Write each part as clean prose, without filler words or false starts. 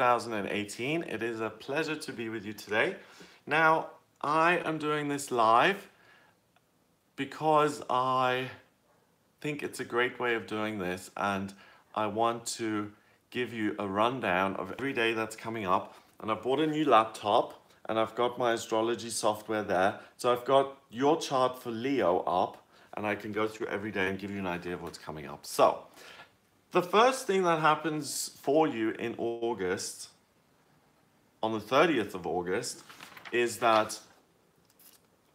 2018. It is a pleasure to be with you today. Now, I am doing this live because I think it's a great way of doing this, and I want to give you a rundown of every day that's coming up. And I've bought a new laptop and I've got my astrology software there. So I've got your chart for Leo up, and I can go through every day and give you an idea of what's coming up. So the first thing that happens for you in August, on the 30th of August, is that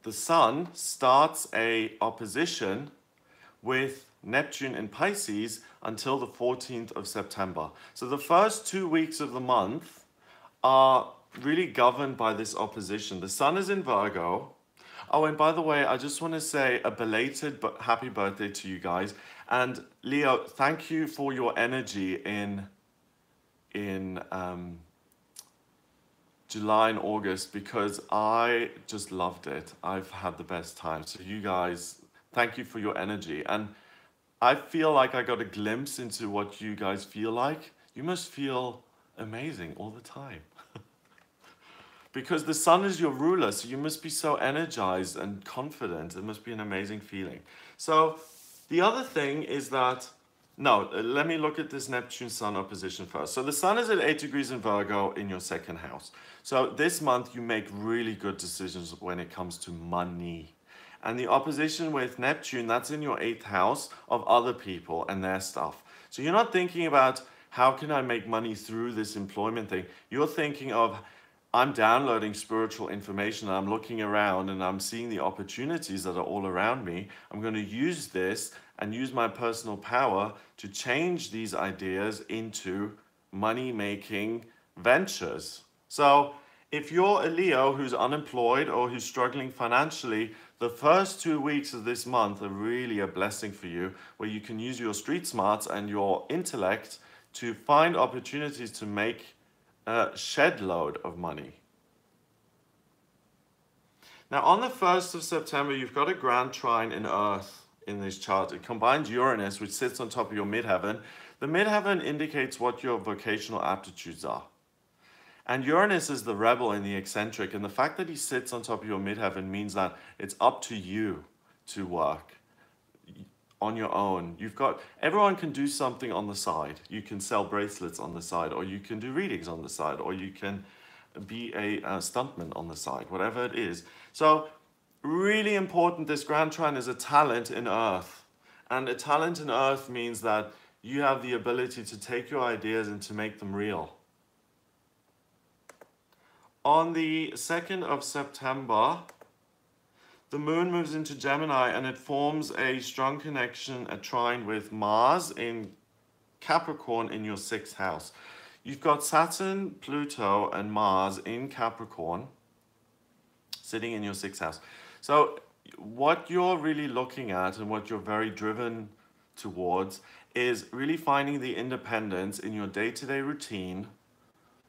the Sun starts a opposition with Neptune in Pisces until the 14th of September. So the first 2 weeks of the month are really governed by this opposition. The Sun is in Virgo. Oh, and by the way, I just want to say a belated but happy birthday to you guys. And Leo, thank you for your energy in July and August, because I just loved it. I've had the best time. So you guys, thank you for your energy. And I feel like I got a glimpse into what you guys feel like. You must feel amazing all the time. Because the Sun is your ruler, so you must be so energized and confident. It must be an amazing feeling. So the other thing is that, let me look at this Neptune-Sun opposition first. So the Sun is at 8 degrees in Virgo in your second house. So this month you make really good decisions when it comes to money. And the opposition with Neptune, that's in your 8th house of other people and their stuff. So you're not thinking about how can I make money through this employment thing. You're thinking of, I'm downloading spiritual information, and I'm looking around and I'm seeing the opportunities that are all around me. I'm going to use this and use my personal power to change these ideas into money-making ventures. So if you're a Leo who's unemployed or who's struggling financially, the first 2 weeks of this month are really a blessing for you, where you can use your street smarts and your intellect to find opportunities to make a shed load of money. Now on the 1st of September, you've got a grand trine in Earth in this chart. It combines Uranus, which sits on top of your midheaven. The midheaven indicates what your vocational aptitudes are. And Uranus is the rebel and the eccentric, and the fact that he sits on top of your midheaven means that it's up to you to work on your own. Everyone can do something on the side. You can sell bracelets on the side, or you can do readings on the side, or you can be a stuntman on the side, whatever it is. So really important, this grand trine is a talent in Earth. And a talent in Earth means that you have the ability to take your ideas and to make them real. On the 2nd of September, the moon moves into Gemini and it forms a strong connection, a trine with Mars in Capricorn in your 6th house. You've got Saturn, Pluto, and Mars in Capricorn sitting in your 6th house. So what you're really looking at and what you're very driven towards is really finding the independence in your day-to-day routine,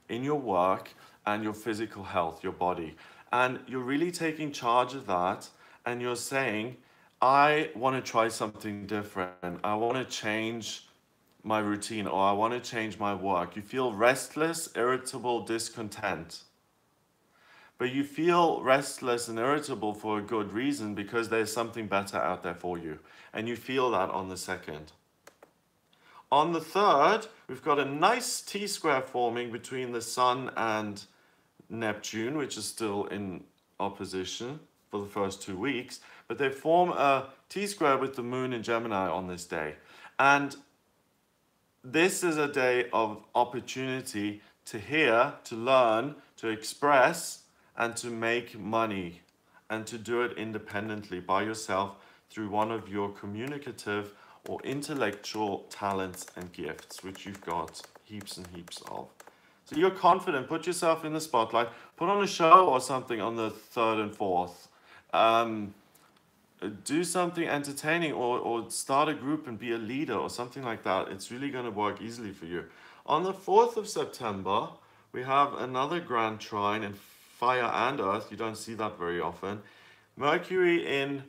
in your work, and your physical health, your body. And you're really taking charge of that, and you're saying, I want to try something different. I want to change my routine, or I want to change my work. You feel restless, irritable, discontent. But you feel restless and irritable for a good reason, because there's something better out there for you. And you feel that on the 2nd. On the 3rd, we've got a nice T-square forming between the Sun and Neptune, which is still in opposition for the first 2 weeks, but they form a T-square with the moon in Gemini on this day. And this is a day of opportunity to hear, to learn, to express, and to make money, and to do it independently by yourself through one of your communicative or intellectual talents and gifts, which you've got heaps and heaps of. So you're confident, put yourself in the spotlight, put on a show or something on the 3rd and 4th. Do something entertaining, or start a group and be a leader or something like that. It's really going to work easily for you. On the 4th of September, we have another grand trine in fire and earth. You don't see that very often. Mercury in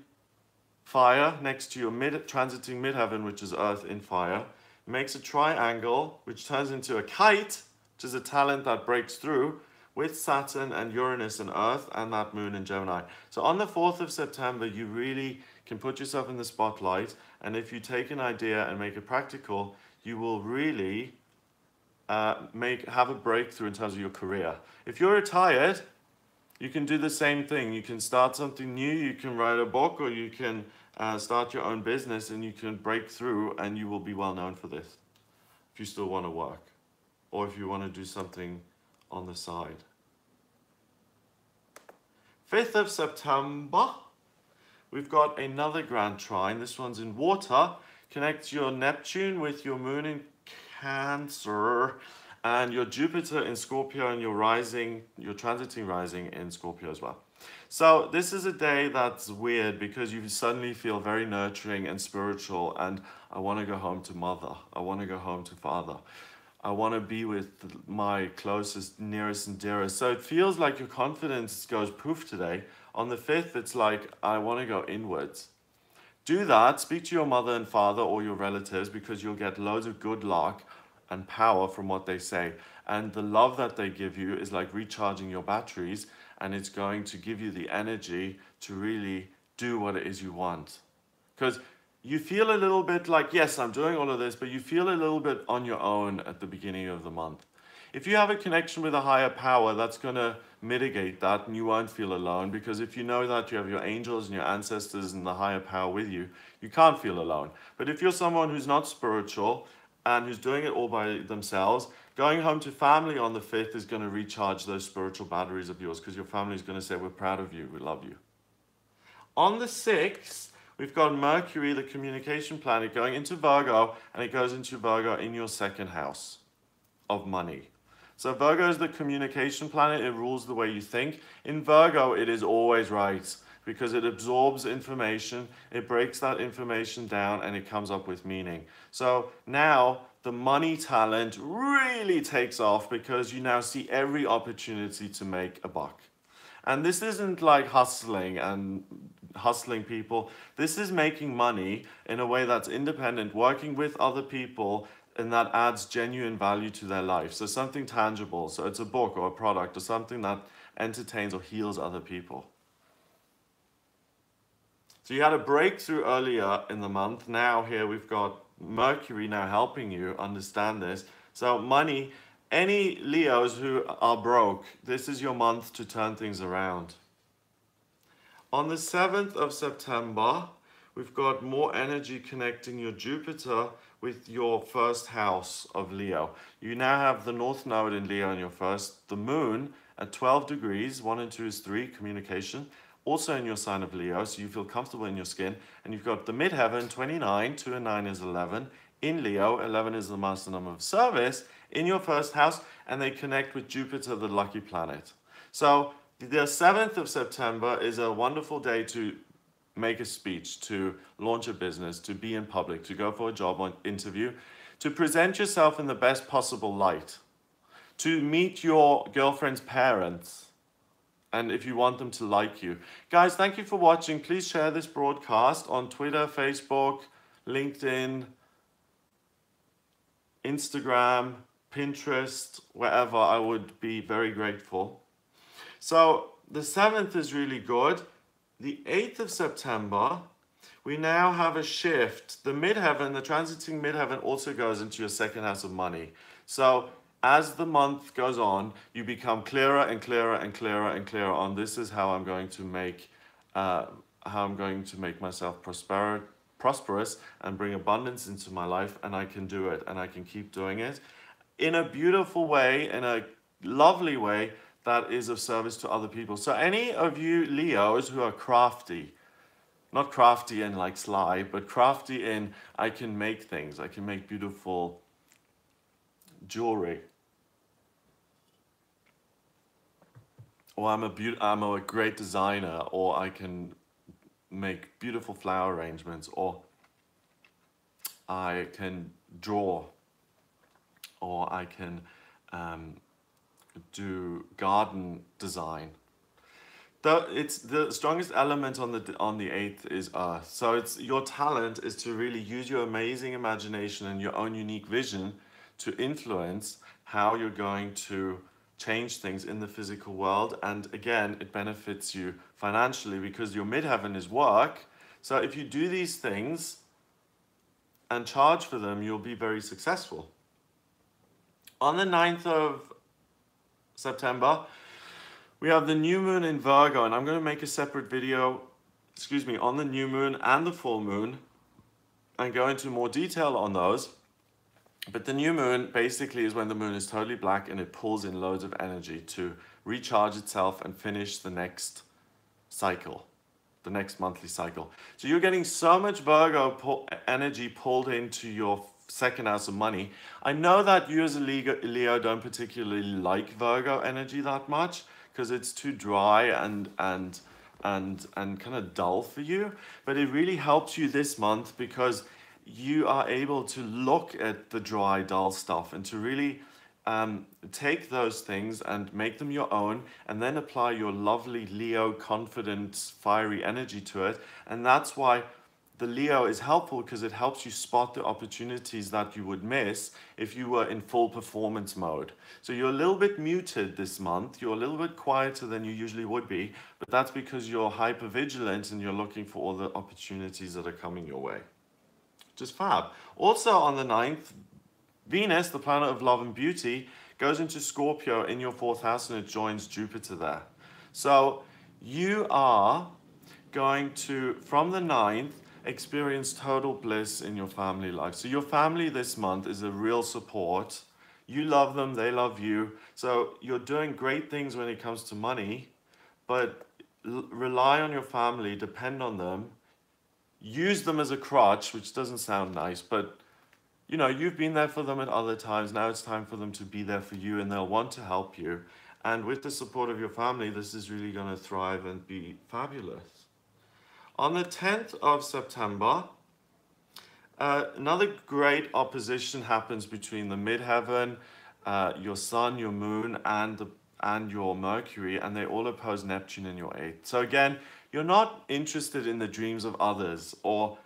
fire next to your transiting midheaven, which is earth in fire, makes a triangle, which turns into a kite which is a talent that breaks through with Saturn and Uranus and Earth and that moon in Gemini. So on the 4th of September, you really can put yourself in the spotlight, and if you take an idea and make it practical, you will really have a breakthrough in terms of your career. If you're retired, you can do the same thing. You can start something new, you can write a book, or you can start your own business, and you can break through, and you will be well known for this if you still want to work, or if you want to do something on the side. 5th of September, we've got another grand trine. This one's in water. Connects your Neptune with your moon in Cancer and your Jupiter in Scorpio, and your rising, your transiting rising in Scorpio as well. So this is a day that's weird because you suddenly feel very nurturing and spiritual, and I want to go home to mother. I want to go home to father. I want to be with my closest, nearest and dearest. So it feels like your confidence goes poof today. On the 5th, it's like, I want to go inwards. Do that, speak to your mother and father or your relatives, because you'll get loads of good luck and power from what they say. And the love that they give you is like recharging your batteries, and it's going to give you the energy to really do what it is you want. Because you feel a little bit like, yes, I'm doing all of this, but you feel a little bit on your own at the beginning of the month. If you have a connection with a higher power, that's going to mitigate that, and you won't feel alone, because if you know that you have your angels and your ancestors and the higher power with you, you can't feel alone. But if you're someone who's not spiritual and who's doing it all by themselves, going home to family on the 5th is going to recharge those spiritual batteries of yours, because your family is going to say, we're proud of you, we love you. On the 6th, we've got Mercury, the communication planet, going into Virgo, and it goes into Virgo in your 2nd house of money. So Virgo is the communication planet. It rules the way you think. In Virgo, it is always right, because it absorbs information, it breaks that information down, and it comes up with meaning. So now the money talent really takes off, because you now see every opportunity to make a buck. And this isn't like hustling and hustling people. This is making money in a way that's independent, working with other people, and that adds genuine value to their life. So something tangible. So it's a book or a product or something that entertains or heals other people. So you had a breakthrough earlier in the month. Now here we've got Mercury now helping you understand this. So money, any Leos who are broke, this is your month to turn things around. On the 7th of September, we've got more energy connecting your Jupiter with your 1st house of Leo. You now have the North Node in Leo in your 1st, the Moon at 12 degrees, 1 and 2 is 3, communication, also in your sign of Leo, so you feel comfortable in your skin. And you've got the midheaven, 29, 2 and 9 is 11, in Leo, 11 is the master number of service, in your 1st house, and they connect with Jupiter, the lucky planet. So the 7th of September is a wonderful day to make a speech, to launch a business, to be in public, to go for a job interview, to present yourself in the best possible light, to meet your girlfriend's parents, and if you want them to like you. Guys, thank you for watching. Please share this broadcast on Twitter, Facebook, LinkedIn, Instagram, Pinterest, wherever. I would be very grateful. So the 7th is really good. The 8th of September, we now have a shift. The midheaven, the transiting midheaven, also goes into your 2nd house of money. So as the month goes on, you become clearer and clearer and clearer and clearer on this is how I'm going to make myself prosperous and bring abundance into my life, and I can do it, and I can keep doing it in a beautiful way, in a lovely way that is of service to other people. So any of you Leos who are crafty, not crafty in like sly, but crafty in I can make things, I can make beautiful jewelry, or I'm a great designer, or I can make beautiful flower arrangements, or I can draw, or I can do garden design. It's the strongest element on the 8th is earth. So it's your talent is to really use your amazing imagination and your own unique vision to influence how you're going to change things in the physical world. And again, it benefits you financially because your midheaven is work. So if you do these things and charge for them, you'll be very successful. On the 9th of September, we have the new moon in Virgo, and I'm going to make a separate video, on the new moon and the full moon and go into more detail on those. But the new moon basically is when the moon is totally black and it pulls in loads of energy to recharge itself and finish the next cycle, the next monthly cycle. So you're getting so much Virgo energy pulled into your second house of money. I know that you as a Leo don't particularly like Virgo energy that much because it's too dry and kind of dull for you, but it really helps you this month because you are able to look at the dry, dull stuff and to really take those things and make them your own, and then apply your lovely Leo confident, fiery energy to it. And that's why the Leo is helpful, because it helps you spot the opportunities that you would miss if you were in full performance mode. So you're a little bit muted this month. You're a little bit quieter than you usually would be, but that's because you're hyper vigilant and you're looking for all the opportunities that are coming your way. Just fab. Also on the 9th, Venus, the planet of love and beauty, goes into Scorpio in your 4th house and it joins Jupiter there. So you are going to, from the 9th, experience total bliss in your family life. So your family this month is a real support. You love them, they love you. So you're doing great things when it comes to money, but rely on your family, depend on them. Use them as a crutch, which doesn't sound nice, but you know, you've been there for them at other times. Now it's time for them to be there for you, and they'll want to help you. And with the support of your family, this is really going to thrive and be fabulous. On the 10th of September, another great opposition happens between the midheaven, your sun, your moon, and your Mercury, and they all oppose Neptune in your 8th. So again, you're not interested in the dreams of others or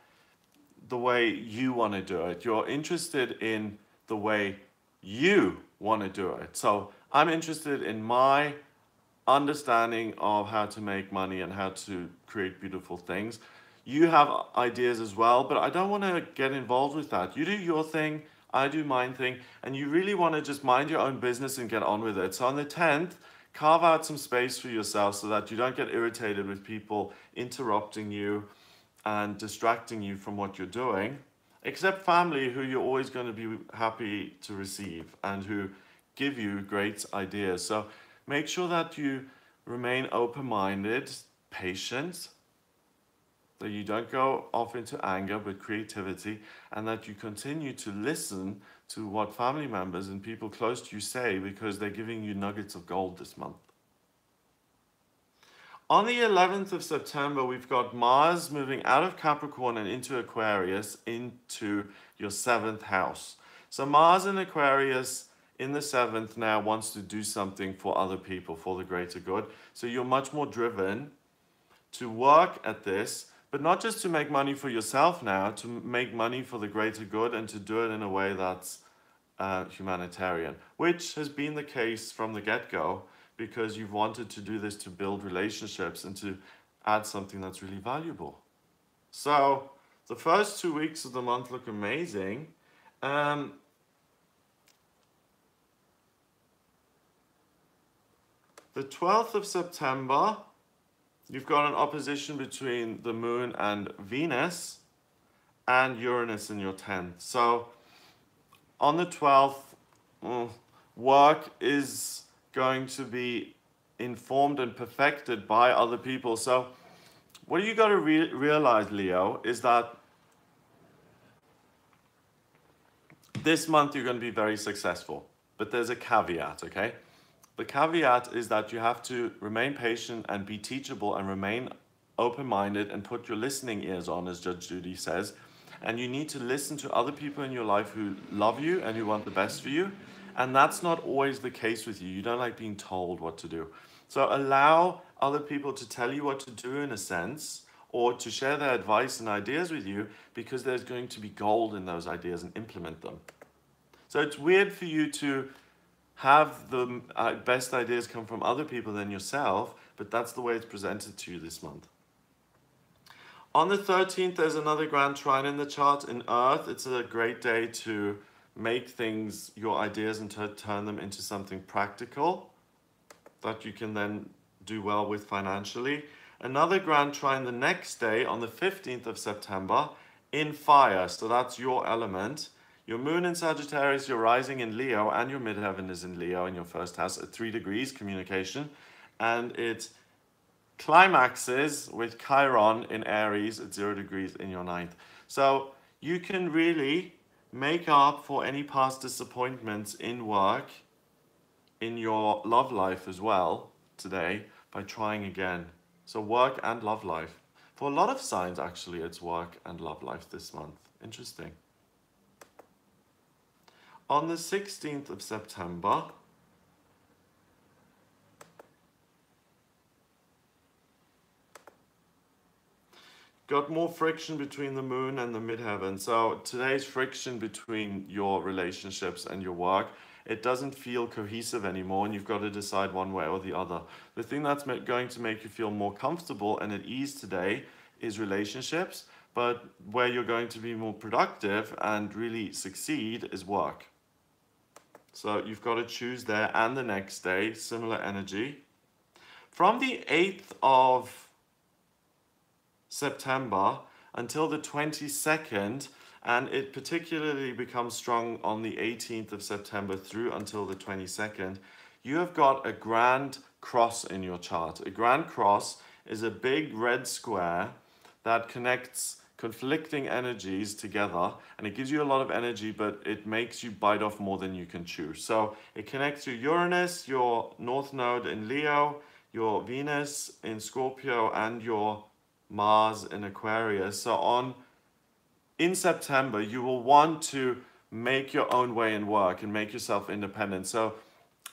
the way you want to do it. You're interested in the way you want to do it. So I'm interested in my understanding of how to make money and how to create beautiful things. You have ideas as well, but I don't want to get involved with that. You do your thing, I do mine thing, and you really want to just mind your own business and get on with it. So on the 10th, carve out some space for yourself so that you don't get irritated with people interrupting you and distracting you from what you're doing, except family, who you're always going to be happy to receive and who give you great ideas. So make sure that you remain open-minded, patient, that you don't go off into anger, but creativity, and that you continue to listen to what family members and people close to you say, because they're giving you nuggets of gold this month. On the 11th of September, we've got Mars moving out of Capricorn and into Aquarius, into your 7th house. So Mars in Aquarius in the 7th now wants to do something for other people, for the greater good. So you're much more driven to work at this, but not just to make money for yourself now, to make money for the greater good and to do it in a way that's humanitarian, which has been the case from the get-go, because you've wanted to do this to build relationships and to add something that's really valuable. So the first 2 weeks of the month look amazing. The 12th of September, you've got an opposition between the moon and Venus and Uranus in your 10th. So on the 12th, work is going to be informed and perfected by other people. So what you got to realize, Leo, is that this month you're going to be very successful, but there's a caveat, okay? The caveat is that you have to remain patient and be teachable and remain open-minded and put your listening ears on, as Judge Judy says. And you need to listen to other people in your life who love you and who want the best for you. And that's not always the case with you. You don't like being told what to do. So allow other people to tell you what to do in a sense, or to share their advice and ideas with you, because there's going to be gold in those ideas, and implement them. So it's weird for you to have the best ideas come from other people than yourself, but that's the way it's presented to you this month. On the 13th, there's another grand trine in the chart in Earth. It's a great day to make things, your ideas, and to turn them into something practical that you can then do well with financially. Another grand trine the next day on the 15th of September in fire. So that's your element. Your moon in Sagittarius, your rising in Leo, and your midheaven is in Leo in your first house at 3 degrees, communication. And it climaxes with Chiron in Aries at 0 degrees in your ninth. So you can really make up for any past disappointments in work, in your love life as well today by trying again. So work and love life. For a lot of signs, actually, it's work and love life this month. Interesting. On the 16th of September, got more friction between the moon and the midheaven. So today's friction between your relationships and your work, it doesn't feel cohesive anymore, and you've got to decide one way or the other. The thing that's going to make you feel more comfortable and at ease today is relationships, but where you're going to be more productive and really succeed is work. So you've got to choose there, and the next day, similar energy. From the 8th of September until the 22nd, and it particularly becomes strong on the 18th of September through until the 22nd, you have got a grand cross in your chart. A grand cross is a big red square that connects conflicting energies together, and it gives you a lot of energy, but it makes you bite off more than you can chew. So it connects your Uranus, your North Node in Leo, your Venus in Scorpio, and your Mars in Aquarius. So in September, you will want to make your own way in work and make yourself independent. So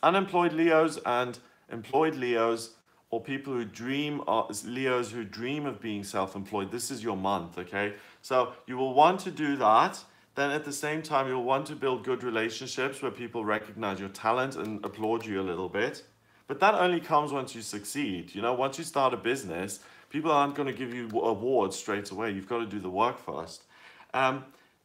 unemployed Leos and employed Leos, or people who dream, Leos who dream of being self-employed, this is your month, okay? So you will want to do that. Then at the same time, you'll want to build good relationships where people recognize your talent and applaud you a little bit. But that only comes once you succeed. You know, once you start a business, people aren't going to give you awards straight away. You've got to do the work first.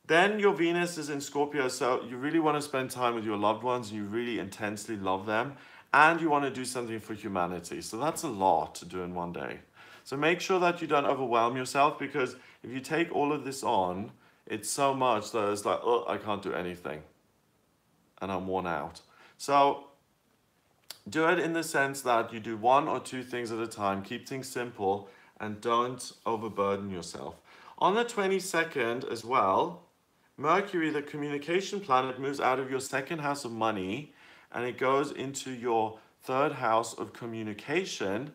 Then your Venus is in Scorpio, so you really want to spend time with your loved ones, and you really intensely love them, and you want to do something for humanity. So that's a lot to do in one day. So make sure that you don't overwhelm yourself, because if you take all of this on, it's so much that it's like, oh, I can't do anything, and I'm worn out. So do it in the sense that you do 1 or 2 things at a time, keep things simple, and don't overburden yourself. On the 22nd as well, Mercury, the communication planet, moves out of your 2nd house of money, and it goes into your 3rd house of communication,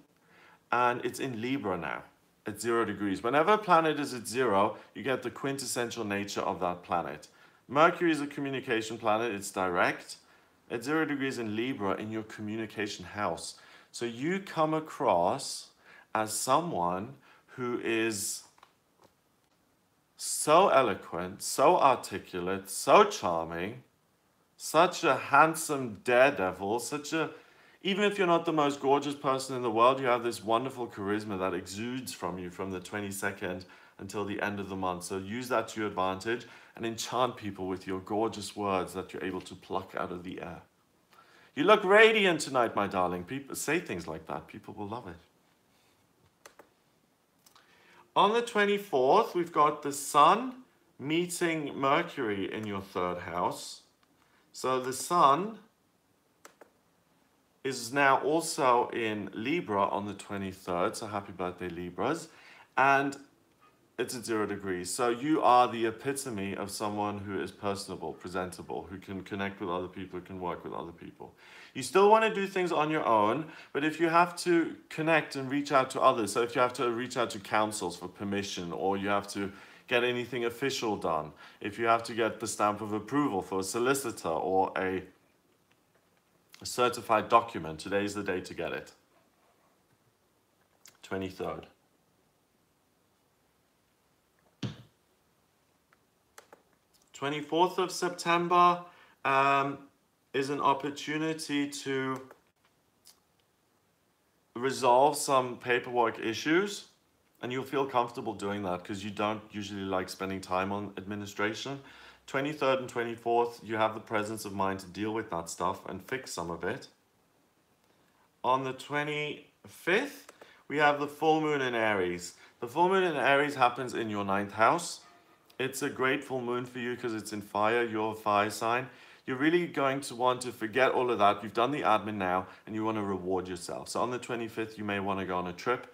and it's in Libra now at 0 degrees. Whenever a planet is at 0, you get the quintessential nature of that planet. Mercury is a communication planet, it's direct. At 0 degrees in Libra, in your communication house. So you come across as someone who is so eloquent, so articulate, so charming, such a handsome daredevil, even if you're not the most gorgeous person in the world, you have this wonderful charisma that exudes from you from the 22nd until the end of the month. So use that to your advantage and enchant people with your gorgeous words that you're able to pluck out of the air. You look radiant tonight, my darling. People say things like that. People will love it. On the 24th, we've got the Sun meeting Mercury in your 3rd house. So the Sun is now also in Libra on the 23rd. So happy birthday, Libras. And it's at 0 degrees. So you are the epitome of someone who is personable, presentable, who can connect with other people, who can work with other people. You still want to do things on your own, but if you have to connect and reach out to others, so if you have to reach out to councils for permission, or you have to get anything official done, if you have to get the stamp of approval for a solicitor or a certified document, today is the day to get it. 23rd. 24th of September, is an opportunity to resolve some paperwork issues, and you'll feel comfortable doing that because you don't usually like spending time on administration. 23rd and 24th, you have the presence of mind to deal with that stuff and fix some of it. On the 25th, we have the full moon in Aries. The full moon in Aries happens in your 9th house. It's a great full moon for you because it's in fire, your fire sign. You're really going to want to forget all of that. You've done the admin now and you want to reward yourself. So on the 25th, you may want to go on a trip,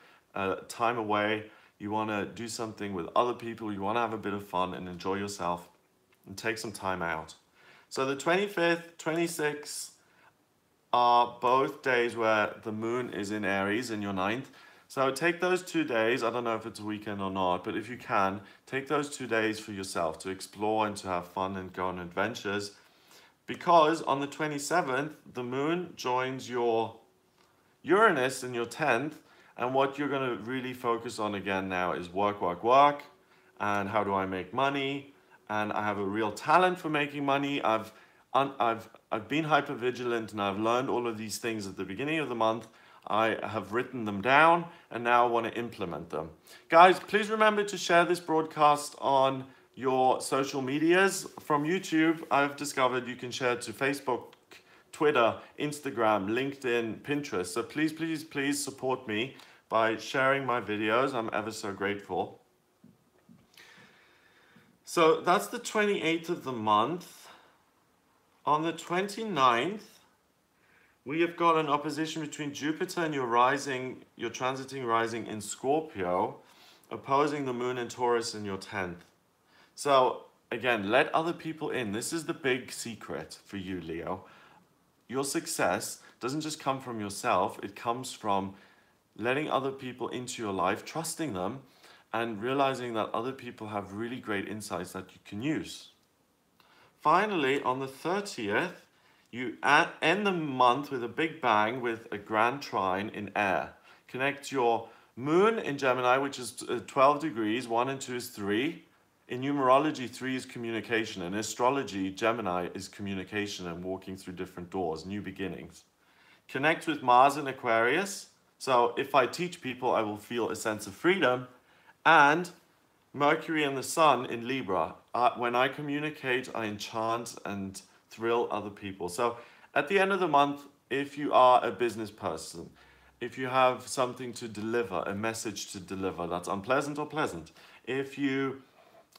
time away. You want to do something with other people. You want to have a bit of fun and enjoy yourself and take some time out. So the 25th, 26th are both days where the moon is in Aries in your 9th. So take those 2 days, I don't know if it's a weekend or not, but if you can, take those 2 days for yourself to explore and to have fun and go on adventures. Because on the 27th, the moon joins your Uranus in your 10th, and what you're going to really focus on again now is work, work, work, and how do I make money, and I have a real talent for making money. I've been hyper vigilant and I've learned all of these things at the beginning of the month. I have written them down and now I want to implement them. Guys, please remember to share this broadcast on your social medias. From YouTube, I've discovered you can share to Facebook, Twitter, Instagram, LinkedIn, Pinterest. So please, please, please support me by sharing my videos. I'm ever so grateful. So that's the 28th of the month. On the 29th, we have got an opposition between Jupiter and your rising, your transiting rising in Scorpio, opposing the moon in Taurus in your 10th. So again, let other people in. This is the big secret for you, Leo. Your success doesn't just come from yourself. It comes from letting other people into your life, trusting them, and realizing that other people have really great insights that you can use. Finally, on the 30th, you end the month with a big bang with a grand trine in air. Connect your moon in Gemini, which is 12 degrees, 1 and 2 is 3. In numerology, 3 is communication. In astrology, Gemini is communication and walking through different doors, new beginnings. Connect with Mars in Aquarius. So if I teach people, I will feel a sense of freedom. And Mercury and the Sun in Libra. When I communicate, I enchant and thrill other people. So at the end of the month, if you are a business person, if you have something to deliver, a message to deliver that's unpleasant or pleasant, if you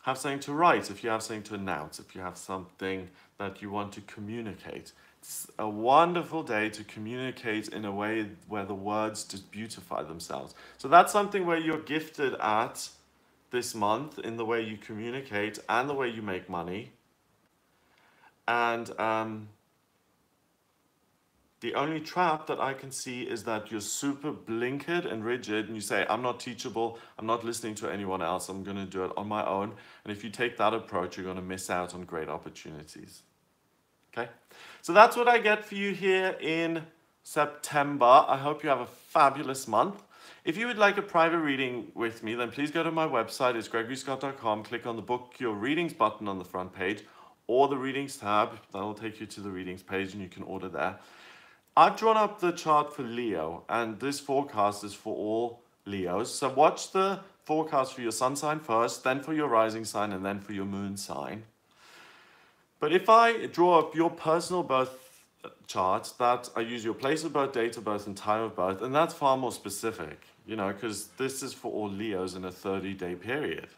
have something to write, if you have something to announce, if you have something that you want to communicate, it's a wonderful day to communicate in a way where the words just beautify themselves. So that's something where you're gifted at this month in the way you communicate and the way you make money. And the only trap that I can see is that you're super blinkered and rigid and you say, I'm not teachable, I'm not listening to anyone else, I'm going to do it on my own. And if you take that approach, you're going to miss out on great opportunities. Okay? So that's what I get for you here in September. I hope you have a fabulous month. If you would like a private reading with me, then please go to my website. It's gregoryscott.com. Click on the Book Your Readings button on the front page or the Readings tab. That will take you to the Readings page and you can order there. I've drawn up the chart for Leo, and this forecast is for all Leos. So watch the forecast for your sun sign first, then for your rising sign, and then for your moon sign. But if I draw up your personal birth chart, that I use your place of birth, date of birth, and time of birth, and that's far more specific, you know, because this is for all Leos in a 30-day period.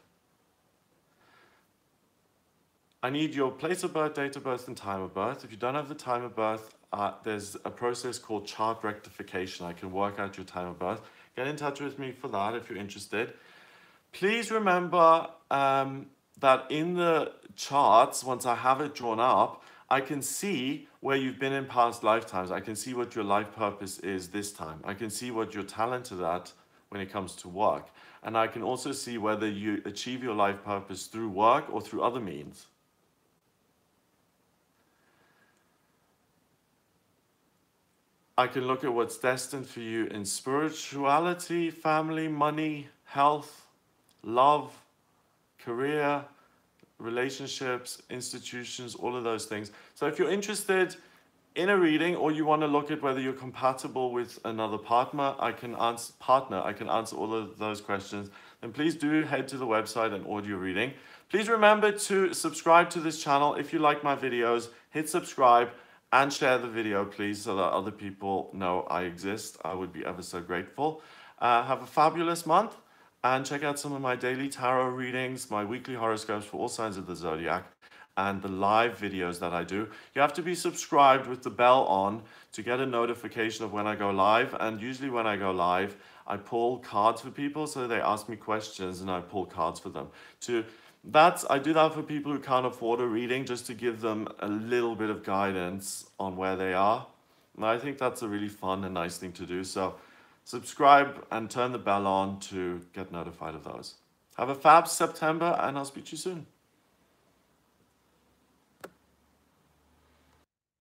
I need your place of birth, date of birth, and time of birth. If you don't have the time of birth, there's a process called chart rectification. I can work out your time of birth. Get in touch with me for that if you're interested. Please remember that in the charts, once I have it drawn up, I can see where you've been in past lifetimes. I can see what your life purpose is this time. I can see what you're talented at when it comes to work. And I can also see whether you achieve your life purpose through work or through other means. I can look at what's destined for you in spirituality, family, money, health, love, career, relationships, institutions, all of those things. So if you're interested in a reading, or you want to look at whether you're compatible with another partner, I can answer all of those questions, then please do head to the website and order your reading. Please remember to subscribe to this channel. If you like my videos, hit subscribe and share the video, please, so that other people know I exist. I would be ever so grateful. Have a fabulous month, and check out some of my daily tarot readings, my weekly horoscopes for all signs of the zodiac, and the live videos that I do. You have to be subscribed with the bell on to get a notification of when I go live. And usually when I go live, I pull cards for people. So they ask me questions and I pull cards for them. I do that for people who can't afford a reading, just to give them a little bit of guidance on where they are. And I think that's a really fun and nice thing to do. So subscribe and turn the bell on to get notified of those. Have a fab September, and I'll speak to you soon.